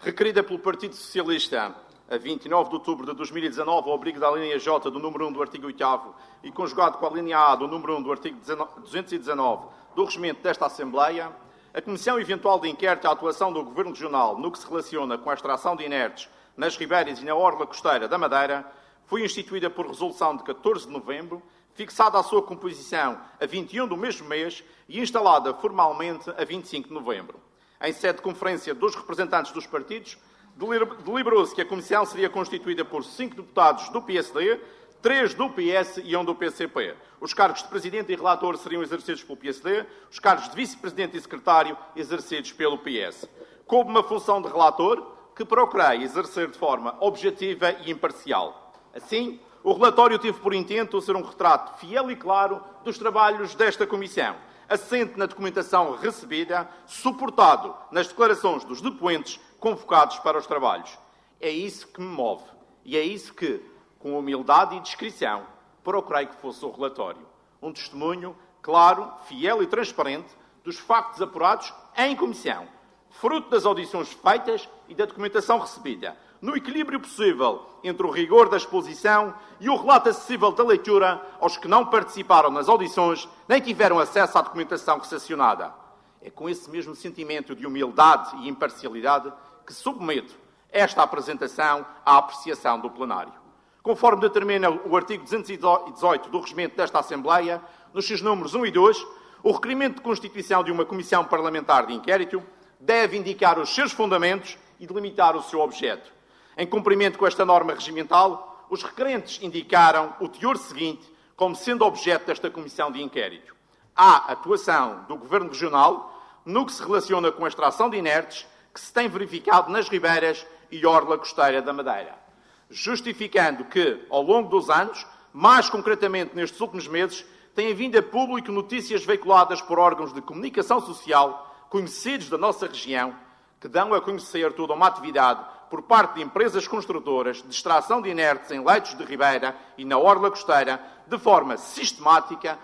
requerida pelo Partido Socialista a 29 de outubro de 2019, ao abrigo da linha J do número 1 do artigo 8º e conjugado com a linha A do número 1 do artigo 219 do regimento desta Assembleia, a Comissão Eventual de Inquérito à atuação do Governo Regional no que se relaciona com a extração de inertes nas ribeiras e na orla costeira da Madeira foi instituída por resolução de 14 de novembro, fixada a sua composição a 21 do mesmo mês e instalada formalmente a 25 de novembro. Em sede de conferência dos representantes dos partidos, deliberou-se que a Comissão seria constituída por 5 deputados do PSD, 3 do PS e 1 do PCP. Os cargos de Presidente e Relator seriam exercidos pelo PSD, os cargos de Vice-Presidente e Secretário exercidos pelo PS. Coube uma função de Relator que procurei exercer de forma objetiva e imparcial. Assim, o relatório teve por intento ser um retrato fiel e claro dos trabalhos desta Comissão, assente na documentação recebida, suportado nas declarações dos depoentes convocados para os trabalhos. É isso que me move e é isso que, com humildade e discrição, procurei que fosse o relatório. Um testemunho claro, fiel e transparente dos factos apurados em comissão, fruto das audições feitas e da documentação recebida, no equilíbrio possível entre o rigor da exposição e o relato acessível da leitura aos que não participaram nas audições nem tiveram acesso à documentação recepcionada. É com esse mesmo sentimento de humildade e imparcialidade que submeto esta apresentação à apreciação do plenário. Conforme determina o artigo 218 do regimento desta Assembleia, nos seus números 1 e 2, o requerimento de constituição de uma comissão parlamentar de inquérito deve indicar os seus fundamentos e delimitar o seu objeto. Em cumprimento com esta norma regimental, os requerentes indicaram o teor seguinte como sendo objeto desta comissão de inquérito: a atuação do Governo Regional no que se relaciona com a extração de inertes que se tem verificado nas ribeiras e orla costeira da Madeira, justificando que, ao longo dos anos, mais concretamente nestes últimos meses, têm vindo a público notícias veiculadas por órgãos de comunicação social conhecidos da nossa região, que dão a conhecer toda uma atividade por parte de empresas construtoras de extração de inertes em leitos de ribeira e na orla costeira, de forma sistemática,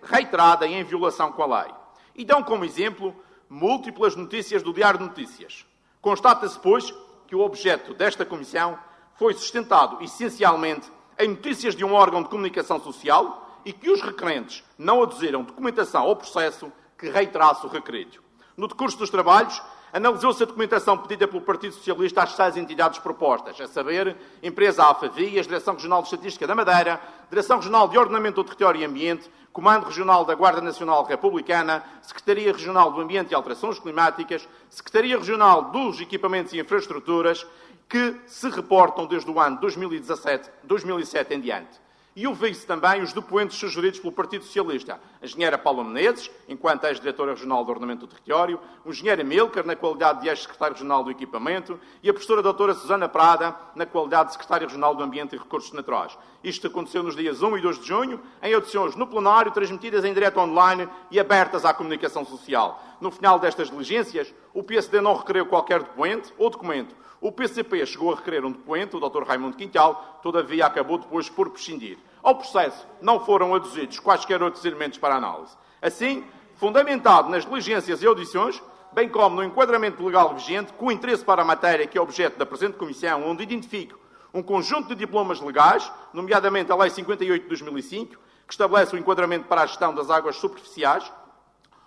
reiterada e em violação com a lei. E dão como exemplo múltiplas notícias do Diário de Notícias. Constata-se, pois, que o objeto desta comissão foi sustentado essencialmente em notícias de um órgão de comunicação social e que os requerentes não aduziram documentação ao processo que reiterasse o requerido. No decurso dos trabalhos, analisou-se a documentação pedida pelo Partido Socialista às 6 entidades propostas, a saber, Empresa AFAVIAS, Direção Regional de Estatística da Madeira, Direção Regional de Ordenamento do Território e Ambiente, Comando Regional da Guarda Nacional Republicana, Secretaria Regional do Ambiente e Alterações Climáticas, Secretaria Regional dos Equipamentos e Infraestruturas, que se reportam desde o ano 2007 em diante. E ouvi-se também os depoentes sugeridos pelo Partido Socialista. A engenheira Paula Menezes, enquanto ex-diretora regional do Ordenamento do Território, o engenheiro Amílcar, na qualidade de ex-secretário regional do Equipamento, e a professora doutora Susana Prada, na qualidade de secretária regional do Ambiente e Recursos Naturais. Isto aconteceu nos dias 1 e 2 de junho, em audições no plenário, transmitidas em direto online e abertas à comunicação social. No final destas diligências, o PSD não requereu qualquer depoente ou documento. O PCP chegou a requerer um depoente, o Dr. Raimundo Quintal, todavia acabou depois por prescindir. Ao processo não foram aduzidos quaisquer outros elementos para análise. Assim, fundamentado nas diligências e audições, bem como no enquadramento legal vigente, com interesse para a matéria que é objeto da presente Comissão, onde identifico um conjunto de diplomas legais, nomeadamente a Lei 58 de 2005, que estabelece o enquadramento para a gestão das águas superficiais,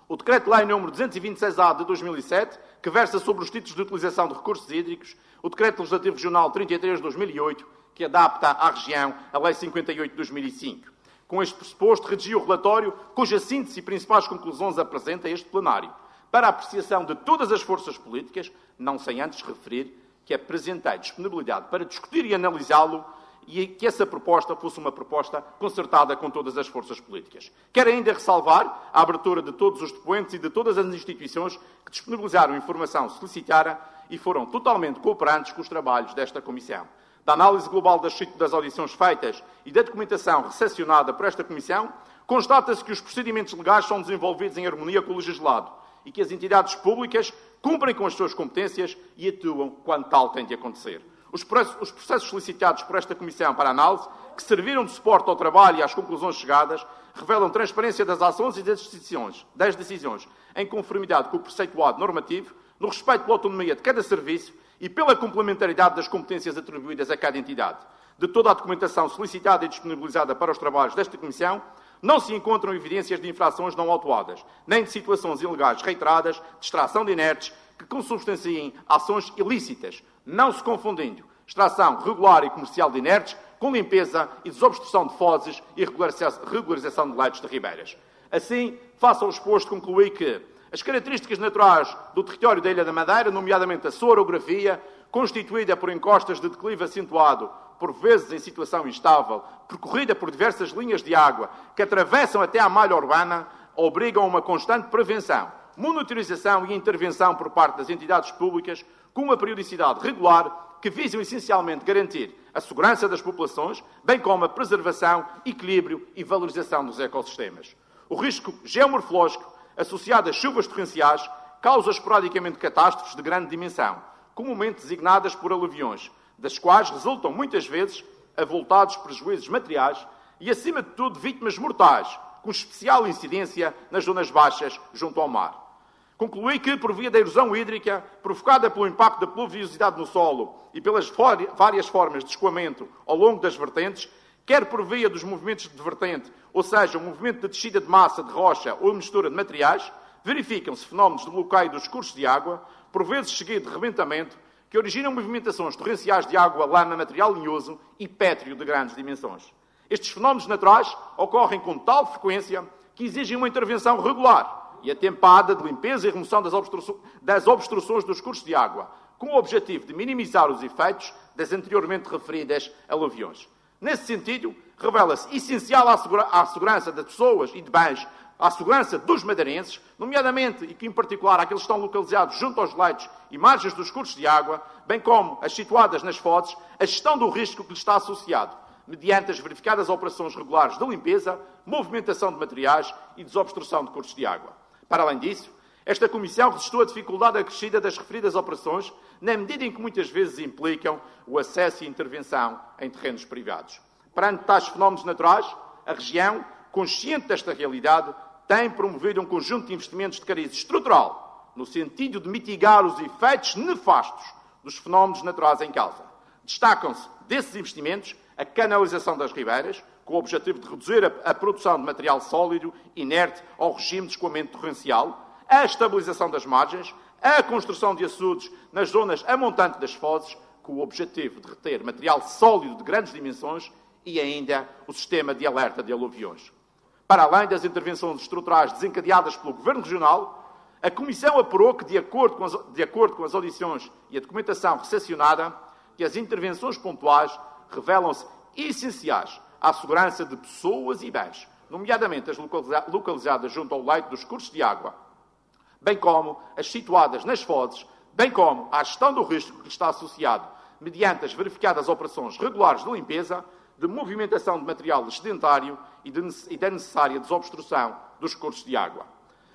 o Decreto-Lei nº 226-A de 2007, que versa sobre os títulos de utilização de recursos hídricos, o Decreto Legislativo Regional 33 de 2008, que adapta à região a Lei 58 de 2005. Com este pressuposto, redigi o relatório, cuja síntese e principais conclusões apresenta este plenário, para a apreciação de todas as forças políticas, não sem antes referir que apresentei disponibilidade para discutir e analisá-lo e que essa proposta fosse uma proposta concertada com todas as forças políticas. Quero ainda ressalvar a abertura de todos os depoentes e de todas as instituições que disponibilizaram informação solicitada e foram totalmente cooperantes com os trabalhos desta Comissão. Da análise global das audições feitas e da documentação recepcionada por esta Comissão, constata-se que os procedimentos legais são desenvolvidos em harmonia com o legislado e que as entidades públicas cumprem com as suas competências e atuam quando tal tem de acontecer. Os processos solicitados por esta Comissão para análise, que serviram de suporte ao trabalho e às conclusões chegadas, revelam transparência das ações e das decisões, em conformidade com o preceituado normativo, no respeito pela autonomia de cada serviço e pela complementaridade das competências atribuídas a cada entidade. De toda a documentação solicitada e disponibilizada para os trabalhos desta Comissão, não se encontram evidências de infrações não autuadas, nem de situações ilegais reiteradas, de extração de inertes, que consubstanciem ações ilícitas, não se confundindo extração regular e comercial de inertes com limpeza e desobstrução de fozes e regularização de leitos de ribeiras. Assim, face ao exposto, concluí que as características naturais do território da Ilha da Madeira, nomeadamente a sua orografia, constituída por encostas de declive acentuado, por vezes em situação instável, percorrida por diversas linhas de água que atravessam até à malha urbana, obrigam a uma constante prevenção, monitorização e intervenção por parte das entidades públicas com uma periodicidade regular que visam essencialmente garantir a segurança das populações, bem como a preservação, equilíbrio e valorização dos ecossistemas. O risco geomorfológico associado às chuvas torrenciais causa esporadicamente catástrofes de grande dimensão, comumente designadas por aluviões, das quais resultam muitas vezes avultados prejuízos materiais e, acima de tudo, vítimas mortais, com especial incidência nas zonas baixas junto ao mar. Concluí que, por via da erosão hídrica, provocada pelo impacto da pluviosidade no solo e pelas várias formas de escoamento ao longo das vertentes, quer por via dos movimentos de vertente, ou seja, o movimento de descida de massa de rocha ou mistura de materiais, verificam-se fenómenos de bloqueio dos cursos de água, por vezes seguido de rebentamento, que originam movimentações torrenciais de água, lama, material linhoso e pétreo de grandes dimensões. Estes fenómenos naturais ocorrem com tal frequência que exigem uma intervenção regular e atempada de limpeza e remoção das obstruções dos cursos de água, com o objetivo de minimizar os efeitos das anteriormente referidas aluviões. Nesse sentido, revela-se essencial à segurança das pessoas e de bens, à segurança dos madeirenses, nomeadamente e que em particular aqueles que estão localizados junto aos leitos e margens dos cursos de água, bem como as situadas nas fozes, a gestão do risco que lhes está associado, mediante as verificadas operações regulares de limpeza, movimentação de materiais e desobstrução de cursos de água. Para além disso, esta Comissão resistiu à dificuldade acrescida das referidas operações, na medida em que muitas vezes implicam o acesso e intervenção em terrenos privados. Perante tais fenómenos naturais, a região, consciente desta realidade, tem promovido um conjunto de investimentos de cariz estrutural, no sentido de mitigar os efeitos nefastos dos fenómenos naturais em causa. Destacam-se desses investimentos a canalização das ribeiras, com o objetivo de reduzir a produção de material sólido, inerte, ao regime de escoamento torrencial, a estabilização das margens, a construção de açudes nas zonas a montante das fozes, com o objetivo de reter material sólido de grandes dimensões e ainda o sistema de alerta de aluviões. Para além das intervenções estruturais desencadeadas pelo Governo Regional, a Comissão apurou que, de acordo com as audições e a documentação recepcionada, que as intervenções pontuais revelam-se essenciais à segurança de pessoas e bens, nomeadamente as localizadas junto ao leito dos cursos de água, bem como as situadas nas fozes, bem como à gestão do risco que está associado, mediante as verificadas operações regulares de limpeza, de movimentação de material excedentário e da necessária desobstrução dos cursos de água.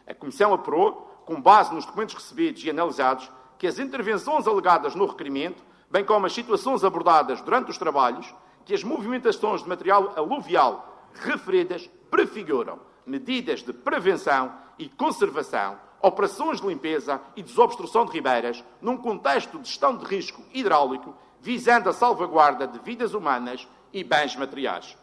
A Comissão apurou, com base nos documentos recebidos e analisados, que as intervenções alegadas no requerimento, bem como as situações abordadas durante os trabalhos, que as movimentações de material aluvial referidas prefiguram medidas de prevenção e conservação, operações de limpeza e desobstrução de ribeiras, num contexto de gestão de risco hidráulico, visando a salvaguarda de vidas humanas e bens materiais.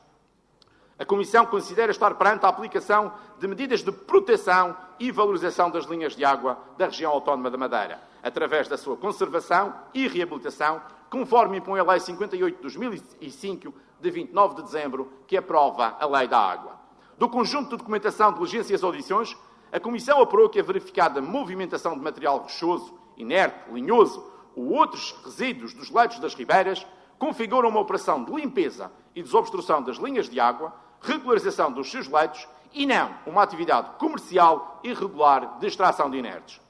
A Comissão considera estar perante a aplicação de medidas de proteção e valorização das linhas de água da região autónoma da Madeira, através da sua conservação e reabilitação, conforme impõe a Lei 58 de 2005, de 29 de dezembro, que aprova a Lei da Água. Do conjunto de documentação, diligências e audições, a Comissão apurou que a verificada movimentação de material rochoso, inerte, linhoso ou outros resíduos dos leitos das ribeiras configura uma operação de limpeza e desobstrução das linhas de água, regularização dos seus leitos e não uma atividade comercial irregular de extração de inertes.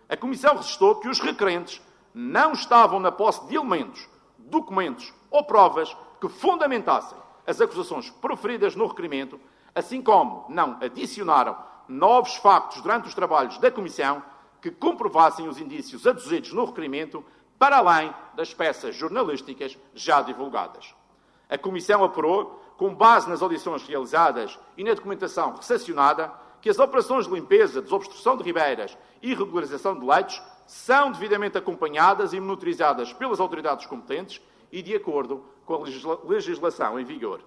A Comissão registou que os requerentes não estavam na posse de elementos, documentos ou provas que fundamentassem as acusações proferidas no requerimento, assim como não adicionaram novos factos durante os trabalhos da Comissão que comprovassem os indícios aduzidos no requerimento, para além das peças jornalísticas já divulgadas. A Comissão apurou, com base nas audições realizadas e na documentação recepcionada, que as operações de limpeza, desobstrução de ribeiras e regularização de leitos são devidamente acompanhadas e monitorizadas pelas autoridades competentes e de acordo com a legislação em vigor.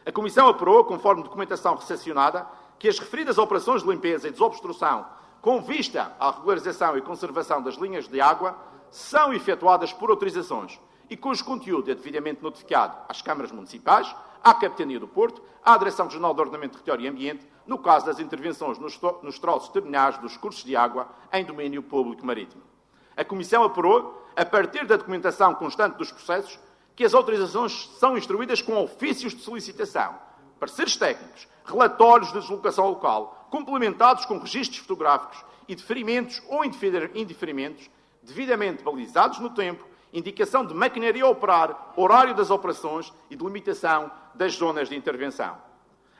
A Comissão apurou, conforme documentação recepcionada, que as referidas operações de limpeza e desobstrução, com vista à regularização e conservação das linhas de água, são efetuadas por autorizações e cujo conteúdo é devidamente notificado às câmaras municipais, à Capitania do Porto, à Direção Regional de Ordenamento, Território e Ambiente, no caso das intervenções nos troços terminais dos cursos de água em domínio público marítimo. A Comissão apurou, a partir da documentação constante dos processos, que as autorizações são instruídas com ofícios de solicitação, pareceres técnicos, relatórios de deslocação local, complementados com registros fotográficos e deferimentos ou indeferimentos, devidamente balizados no tempo, indicação de maquinaria a operar, horário das operações e delimitação das zonas de intervenção.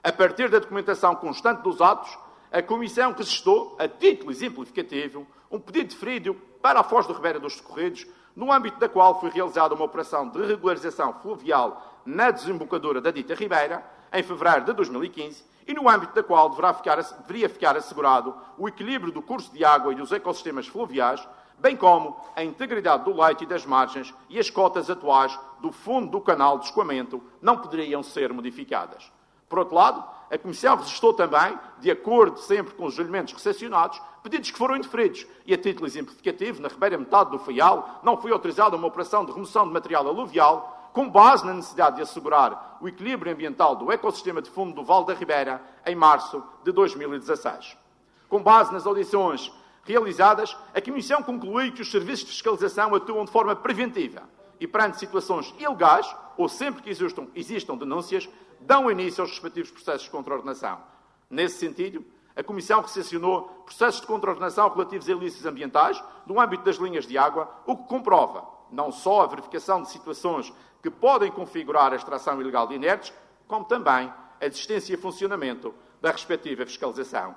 A partir da documentação constante dos atos, a Comissão registou, a título exemplificativo, um pedido deferido para a Foz do Ribeira dos Socorridos, no âmbito da qual foi realizada uma operação de regularização fluvial na desembocadura da dita Ribeira, em fevereiro de 2015, e no âmbito da qual deveria ficar assegurado o equilíbrio do curso de água e dos ecossistemas fluviais, bem como a integridade do leito e das margens e as cotas atuais do fundo do canal de escoamento não poderiam ser modificadas. Por outro lado, a Comissão registou também, de acordo sempre com os julgamentos recepcionados, pedidos que foram indeferidos e, a título exemplificativo, na Ribeira Metade do Faial, não foi autorizada uma operação de remoção de material aluvial com base na necessidade de assegurar o equilíbrio ambiental do ecossistema de fundo do Vale da Ribeira em março de 2016. Com base nas audições realizadas, a Comissão concluiu que os serviços de fiscalização atuam de forma preventiva e, perante situações ilegais, ou sempre que existam denúncias, dão início aos respectivos processos de contraordenação. Nesse sentido, a Comissão recepcionou processos de contraordenação relativos a ilícitos ambientais no âmbito das linhas de água, o que comprova não só a verificação de situações que podem configurar a extração ilegal de inertes, como também a existência e funcionamento da respectiva fiscalização.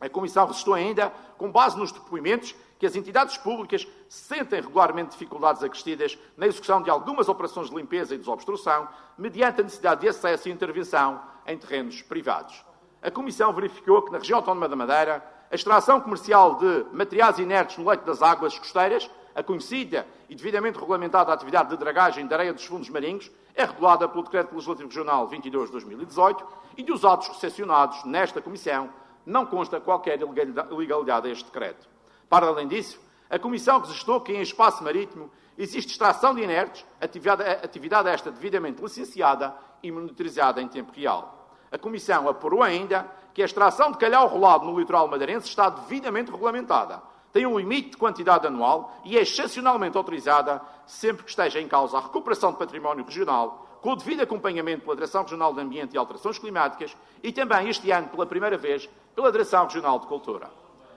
A Comissão registou ainda, com base nos depoimentos, que as entidades públicas sentem regularmente dificuldades acrescidas na execução de algumas operações de limpeza e desobstrução, mediante a necessidade de acesso e intervenção em terrenos privados. A Comissão verificou que, na região autónoma da Madeira, a extração comercial de materiais inertes no leito das águas costeiras, a conhecida e devidamente regulamentada atividade de dragagem de areia dos fundos marinhos, é regulada pelo Decreto Legislativo Regional 22 de 2018 e dos atos recepcionados nesta Comissão não consta qualquer ilegalidade a este decreto. Para além disso, a Comissão registou que em espaço marítimo existe extração de inertes, atividade esta devidamente licenciada e monitorizada em tempo real. A Comissão apurou ainda que a extração de calhau rolado no litoral madeirense está devidamente regulamentada, tem um limite de quantidade anual e é excepcionalmente autorizada sempre que esteja em causa a recuperação de património regional, com o devido acompanhamento pela Direção Regional de Ambiente e Alterações Climáticas e também este ano, pela primeira vez, pela Direção Regional de Cultura.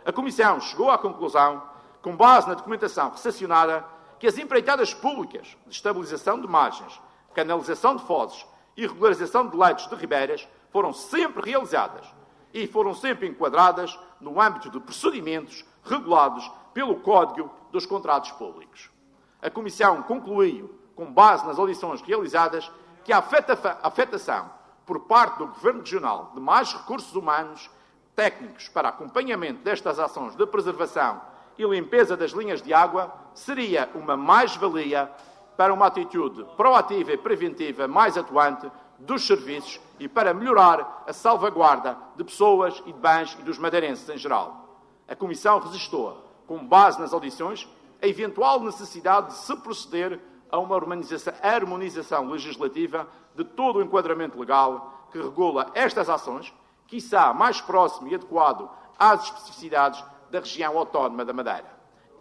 A Comissão chegou à conclusão, com base na documentação recepcionada, que as empreitadas públicas de estabilização de margens, canalização de fozes e regularização de leitos de ribeiras foram sempre realizadas e foram sempre enquadradas no âmbito de procedimentos regulados pelo Código dos Contratos Públicos. A Comissão concluiu, com base nas audições realizadas, que a afetação por parte do Governo Regional de mais recursos humanos técnicos para acompanhamento destas ações de preservação e limpeza das linhas de água seria uma mais-valia para uma atitude proativa e preventiva mais atuante dos serviços e para melhorar a salvaguarda de pessoas e de bens e dos madeirenses em geral. A Comissão registou, com base nas audições, a eventual necessidade de se proceder a uma harmonização legislativa de todo o enquadramento legal que regula estas ações, quiçá mais próximo e adequado às especificidades da região autónoma da Madeira.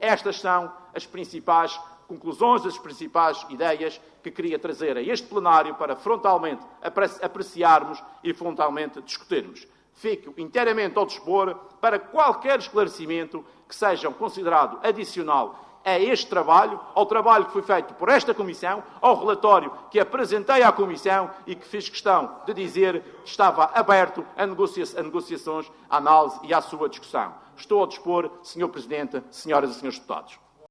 Estas são as principais conclusões, as principais ideias que queria trazer a este plenário para frontalmente apreciarmos e frontalmente discutirmos. Fico inteiramente ao dispor para qualquer esclarecimento que seja considerado adicional a este trabalho, ao trabalho que foi feito por esta Comissão, ao relatório que apresentei à Comissão e que fiz questão de dizer que estava aberto a negociações, à análise e à sua discussão. Estou ao dispor, Sr. Presidente, senhoras e senhores deputados.